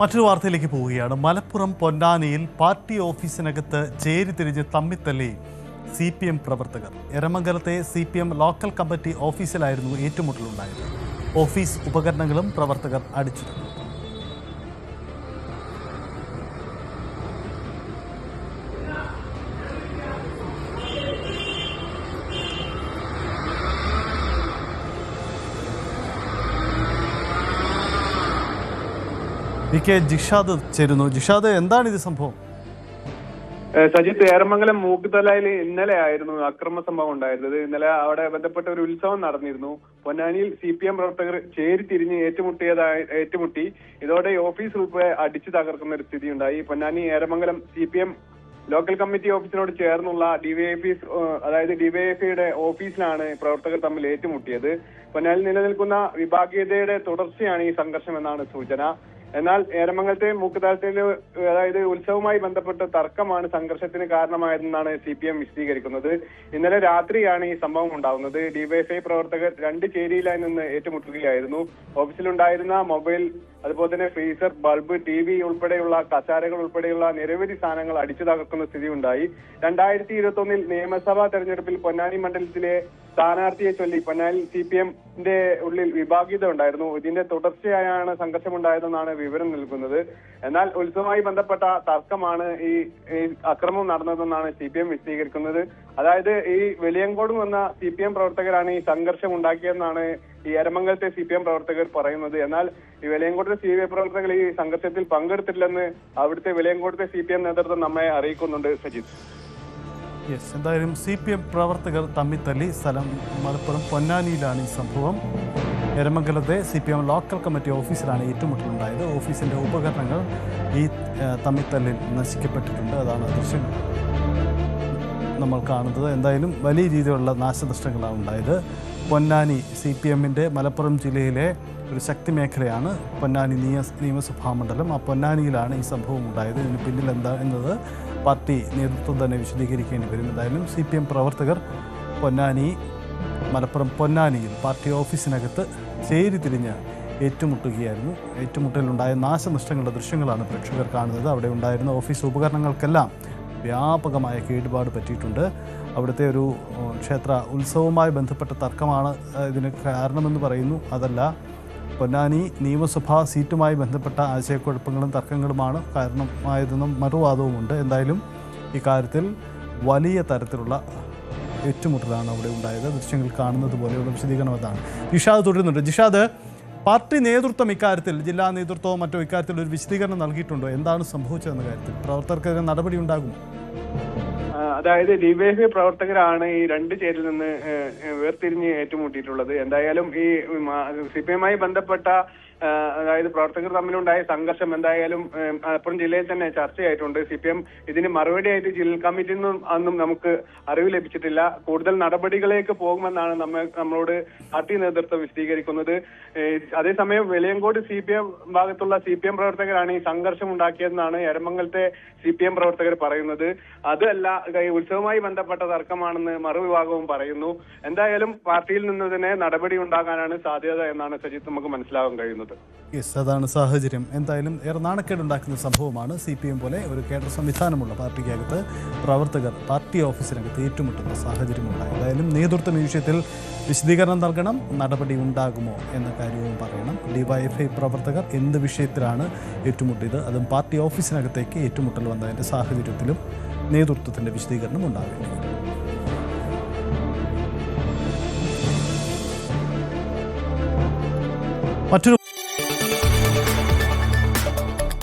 മറ്റൊരു വാർത്തയിലേക്ക് പോവുകയാണ്. മലപ്പുറം പൊന്നാനിയിൽ പാർട്ടി ഓഫീസിനകത്ത് ചേരിതിരിഞ്ഞ് തമ്മിത്തല്ലി CPM പ്രവർത്തകർ. എരമംഗലത്തെ CPM ലോക്കൽ കമ്മിറ്റി ഓഫീസിലായിരുന്നു ഏറ്റുമുട്ടലുണ്ടായത്. ഓഫീസ് ഉപകരണങ്ങളും പ്രവർത്തകർ അടിച്ചിരുന്നു. ജിഷാദ് ചേരുന്നു. ജിഷാദ്, എന്താണ് ഇത് സംഭവം? സജിത്ത്, ഏറമംഗലം മൂക്കുതലയിൽ ഇന്നലെ ആയിരുന്നു അക്രമ സംഭവം ഉണ്ടായിരുന്നത്. ഇന്നലെ അവിടെ ബന്ധപ്പെട്ട ഒരു ഉത്സവം നടന്നിരുന്നു. പൊന്നാനിയിൽ CPM പ്രവർത്തകർ ചേരിതിരിഞ്ഞ് ഏറ്റുമുട്ടി. ഇതോടെ ഓഫീസ് ഉൾപ്പെടെ അടിച്ചു തകർക്കുന്ന ഒരു സ്ഥിതി ഉണ്ടായി. പൊന്നാനി ഏറമംഗലം CPM ലോക്കൽ കമ്മിറ്റി ഓഫീസിനോട് ചേർന്നുള്ള ഡിവൈഎഫ്ഐയുടെ ഓഫീസിലാണ് പ്രവർത്തകർ തമ്മിൽ ഏറ്റുമുട്ടിയത്. പൊന്നാനിയിൽ നിലനിൽക്കുന്ന വിഭാഗീയതയുടെ തുടർച്ചയാണ് ഈ സംഘർഷം എന്നാണ് സൂചന. എന്നാൽ ഏറമംഗലത്തെ മൂക്കുതാലത്തിലെ ഉത്സവവുമായി ബന്ധപ്പെട്ട തർക്കമാണ് സംഘർഷത്തിന് കാരണമായതെന്നാണ് CPM വിശദീകരിക്കുന്നത്. ഇന്നലെ രാത്രിയാണ് ഈ സംഭവം ഉണ്ടാകുന്നത്. ഡിവൈഎഫ്ഐ പ്രവർത്തകർ രണ്ട് ചേരിയിലായി നിന്ന് ഏറ്റുമുട്ടുകയായിരുന്നു. ഓഫീസിലുണ്ടായിരുന്ന മൊബൈൽ, അതുപോലെ തന്നെ ഫ്രീസർ, ബൾബ്, TV ഉൾപ്പെടെയുള്ള കസാരകൾ ഉൾപ്പെടെയുള്ള നിരവധി സാധനങ്ങൾ അടിച്ചു തകർക്കുന്ന സ്ഥിതി ഉണ്ടായി. 2021 നിയമസഭാ തെരഞ്ഞെടുപ്പിൽ പൊന്നാനി മണ്ഡലത്തിലെ സ്ഥാനാർത്ഥിയെ ചൊല്ലി പൊന്നാനിയിൽ CPMന്റെ ഉള്ളിൽ വിഭാഗീയത ഉണ്ടായിരുന്നു. ഇതിന്റെ തുടർച്ചയായാണ് സംഘർഷമുണ്ടായതെന്നാണ് വിവരം നൽകുന്നത്. എന്നാൽ ഉത്സവവുമായി ബന്ധപ്പെട്ട തർക്കമാണ് ഈ അക്രമം നടന്നതെന്നാണ് CPM വിശദീകരിക്കുന്നത്. അതായത് ഈ വെളിയങ്കോട് വന്ന CPM പ്രവർത്തകരാണ് ഈ സംഘർഷം ഉണ്ടാക്കിയതെന്നാണ് ഈ എരമംഗലത്തെ CPM പ്രവർത്തകർ പറയുന്നത്. എന്നാൽ ഈ വെളിയങ്കോട്ടെ CPM പ്രവർത്തകർ ഈ സംഘർഷത്തിൽ പങ്കെടുത്തിട്ടില്ലെന്ന് അവിടുത്തെ വെളിയങ്കോട്ടെ CPM നേതൃത്വം നമ്മെ അറിയിക്കുന്നുണ്ട്. സജിത്, എന്തായാലും CPM പ്രവർത്തകർ തമ്മിത്തല്ലി. സ്ഥലം മലപ്പുറം പൊന്നാനിയിലാണ് ഈ സംഭവം. എരമംഗലത്തെ CPM ലോക്കൽ കമ്മിറ്റി ഓഫീസിലാണ് ഏറ്റുമുട്ടലുണ്ടായത്. ഓഫീസിന്റെ ഉപകരണങ്ങൾ ഈ തമ്മിത്തല്ലിൽ നശിക്കപ്പെട്ടിട്ടുണ്ട്. അതാണ് ദൃശ്യങ്ങൾ നമ്മൾ കാണുന്നത്. എന്തായാലും വലിയ രീതിയിലുള്ള നാശനഷ്ടങ്ങളാണ് ഉണ്ടായത്. പൊന്നാനി CPMന്റെ മലപ്പുറം ജില്ലയിലെ ഒരു ശക്തി മേഖലയാണ് പൊന്നാനി നിയമസഭാ മണ്ഡലം. ആ പൊന്നാനിയിലാണ് ഈ സംഭവം ഉണ്ടായത്. ഇതിന് പിന്നിൽ എന്താ എന്നത് പാർട്ടി നേതൃത്വം തന്നെ വിശദീകരിക്കേണ്ടി വരും. എന്തായാലും CPM പ്രവർത്തകർ മലപ്പുറം പൊന്നാനിയിൽ പാർട്ടി ഓഫീസിനകത്ത് ചേരിതിരിഞ്ഞ് ഏറ്റുമുട്ടുകയായിരുന്നു. ഏറ്റുമുട്ടലുണ്ടായ നാശനഷ്ടങ്ങളുടെ ദൃശ്യങ്ങളാണ് പ്രേക്ഷകർ കാണുന്നത്. അവിടെ ഉണ്ടായിരുന്ന ഓഫീസ് ഉപകരണങ്ങൾക്കെല്ലാം വ്യാപകമായ കേടുപാട് പറ്റിയിട്ടുണ്ട്. അവിടുത്തെ ഒരു ക്ഷേത്ര ഉത്സവവുമായി ബന്ധപ്പെട്ട തർക്കമാണ് ഇതിന് കാരണമെന്ന് പറയുന്നു. അതല്ല, പൊന്നാനി നിയമസഭാ സീറ്റുമായി ബന്ധപ്പെട്ട ആശയക്കുഴപ്പങ്ങളും തർക്കങ്ങളുമാണ് കാരണമായതെന്നും മറുവാദവുമുണ്ട്. എന്തായാലും ഇക്കാര്യത്തിൽ വലിയ തരത്തിലുള്ള ഏറ്റുമുട്ടലാണ് അവിടെ ഉണ്ടായത്. ദൃശ്യങ്ങൾ കാണുന്നത് പോലെയുള്ള വിശദീകരണം അതാണ്. ജിഷാദ് തുടരുന്നുണ്ട്. ജിഷാദ്, പാർട്ടി നേതൃത്വം ഇക്കാര്യത്തിൽ, ജില്ലാ നേതൃത്വമോ മറ്റോ ഇക്കാര്യത്തിൽ ഒരു വിശദീകരണം നൽകിയിട്ടുണ്ടോ? എന്താണ് സംഭവിച്ചതെന്ന കാര്യത്തിൽ പ്രവർത്തകർക്കെതിരെ നടപടി ഉണ്ടാകുമോ? അതായത് ഡിവൈഎഫ്ഐ പ്രവർത്തകരാണ് ഈ രണ്ട് ചേരിൽ നിന്ന് വേർതിരിഞ്ഞ് ഏറ്റുമുട്ടിയിട്ടുള്ളത്. എന്തായാലും ഈ CPMമായി ബന്ധപ്പെട്ട പ്രവർത്തകർ തമ്മിലുണ്ടായ സംഘർഷം എന്തായാലും മലപ്പുറം ജില്ലയിൽ തന്നെ ചർച്ചയായിട്ടുണ്ട്. CPM ഇതിന് മറുപടിയായിട്ട് ജില്ലാ കമ്മിറ്റിയിൽ നിന്നും അന്നും നമുക്ക് അറിവ് ലഭിച്ചിട്ടില്ല. കൂടുതൽ നടപടികളിലേക്ക് പോകുമെന്നാണ് നമ്മളോട് പാർട്ടി നേതൃത്വം വിശദീകരിക്കുന്നത്. അതേസമയം വെളിയങ്കോട് CPM ഭാഗത്തുള്ള CPM പ്രവർത്തകരാണ് ഈ സംഘർഷം ഉണ്ടാക്കിയതെന്നാണ് എരമംഗലത്തെ CPM പ്രവർത്തകർ പറയുന്നത്. അതല്ല, ഉത്സവവുമായി ബന്ധപ്പെട്ട തർക്കമാണെന്ന് മറുവിഭാഗവും പറയുന്നു. എന്തായാലും പാർട്ടിയിൽ നിന്ന് തന്നെ നടപടി ഉണ്ടാകാനാണ് സാധ്യത എന്നാണ് സജിത്ത് നമുക്ക് മനസ്സിലാകാൻ കഴിയുന്നത്. അതാണ് സാഹചര്യം. എന്തായാലും ഏറെ നാണക്കേടുണ്ടാക്കുന്ന സംഭവമാണ്. CPM പോലെ ഒരു കേഡർ സംവിധാനമുള്ള പാർട്ടിക്കകത്ത് പ്രവർത്തകർ പാർട്ടി ഓഫീസിനകത്ത് ഏറ്റുമുട്ടുന്ന സാഹചര്യമുണ്ടായി. എന്തായാലും നേതൃത്വം ഈ വിഷയത്തിൽ വിശദീകരണം നൽകണം. നടപടി ഉണ്ടാകുമോ എന്ന കാര്യവും പറയണം. ഡിവൈഎഫ്ഐ പ്രവർത്തകർ എന്ത് വിഷയത്തിലാണ് ഏറ്റുമുട്ടിയത്, അതും പാർട്ടി ഓഫീസിനകത്തേക്ക് ഏറ്റുമുട്ടൽ വന്നതിൻ്റെ സാഹചര്യത്തിലും നേതൃത്വത്തിൻ്റെ വിശദീകരണം ഉണ്ടാവേണ്ടി വരും.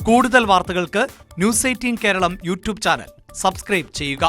കൂടുതൽ വാർത്തകൾക്ക് News 18 Keralam YouTube channel subscribe ചെയ്യുക.